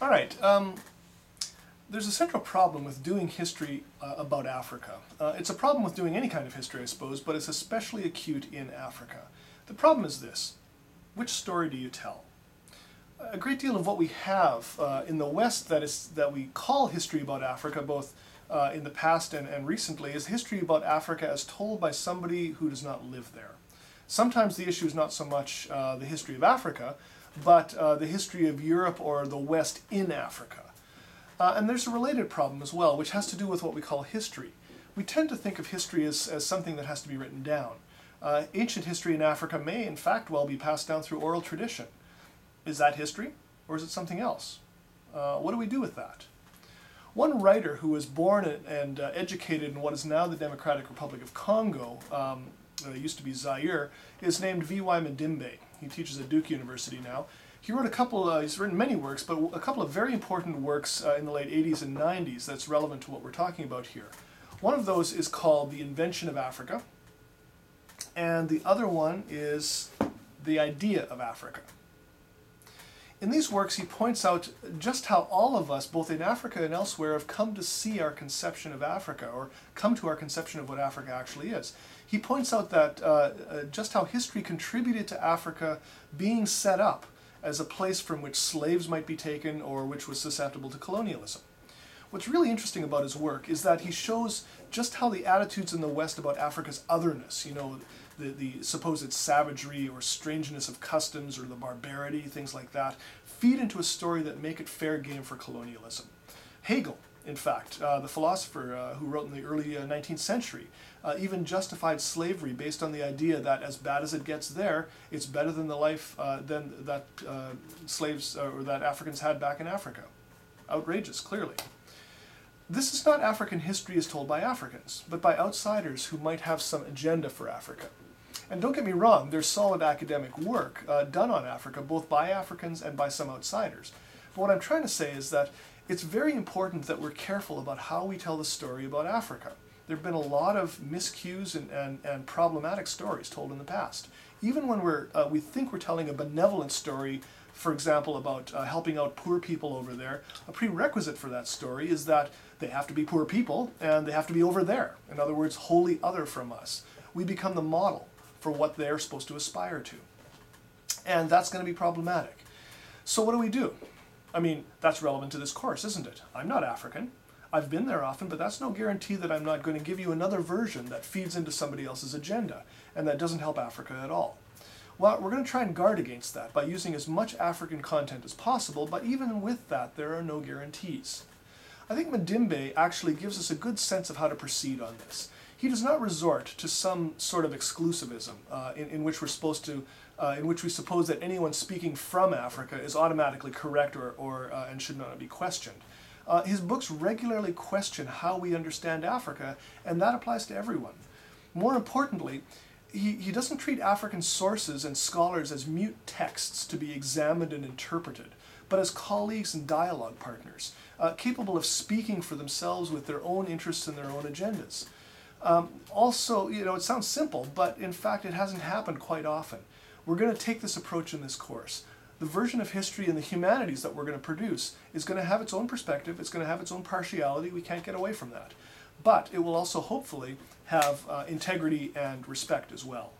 All right. There's a central problem with doing history about Africa. It's a problem with doing any kind of history, I suppose, but it's especially acute in Africa. The problem is this: which story do you tell? A great deal of what we have in the West that we call history about Africa, both in the past and recently, is history about Africa as told by somebody who does not live there. Sometimes the issue is not so much the history of Africa, but the history of Europe or the West in Africa. And there's a related problem as well, which has to do with what we call history. We tend to think of history as something that has to be written down. Ancient history in Africa may, in fact, well be passed down through oral tradition. Is that history, or is it something else? What do we do with that? One writer who was born and educated in what is now the Democratic Republic of Congo, used to be Zaire, is named V.Y. Madimbe. He teaches at Duke University now. He wrote he's written many works, but a couple of very important works in the late 80s and 90s that's relevant to what we're talking about here. One of those is called The Invention of Africa, and the other one is The Idea of Africa. In these works, he points out just how all of us, both in Africa and elsewhere, have come to see our conception of Africa, or come to our conception of what Africa actually is. He points out that just how history contributed to Africa being set up as a place from which slaves might be taken or which was susceptible to colonialism. What's really interesting about his work is that he shows just how the attitudes in the West about Africa's otherness, the supposed savagery or strangeness of customs or the barbarity, things like that, feed into a story that make it fair game for colonialism. Hegel, in fact, the philosopher who wrote in the early 19th century, even justified slavery based on the idea that as bad as it gets there, it's better than the life that slaves or that Africans had back in Africa. Outrageous, clearly. This is not African history as told by Africans, but by outsiders who might have some agenda for Africa. And don't get me wrong, there's solid academic work done on Africa, both by Africans and by some outsiders. But what I'm trying to say is that it's very important that we're careful about how we tell the story about Africa. There have been a lot of miscues and problematic stories told in the past. Even when we think we're telling a benevolent story, for example, about helping out poor people over there, a prerequisite for that story is that they have to be poor people and they have to be over there. In other words, wholly other from us. We become the model for what they're supposed to aspire to. And that's going to be problematic. So what do? I mean, that's relevant to this course, isn't it? I'm not African. I've been there often, but that's no guarantee that I'm not going to give you another version that feeds into somebody else's agenda and that doesn't help Africa at all. Well, we're going to try and guard against that by using as much African content as possible, but even with that, there are no guarantees. I think Madimbe actually gives us a good sense of how to proceed on this. He does not resort to some sort of exclusivism in which we suppose that anyone speaking from Africa is automatically correct and should not be questioned. His books regularly question how we understand Africa, and that applies to everyone. More importantly, he doesn't treat African sources and scholars as mute texts to be examined and interpreted, but as colleagues and dialogue partners, capable of speaking for themselves with their own interests and their own agendas. Also, it sounds simple, but in fact it hasn't happened quite often. We're going to take this approach in this course. The version of history in the humanities that we're going to produce is going to have its own perspective, it's going to have its own partiality, we can't get away from that. But it will also hopefully have integrity and respect as well.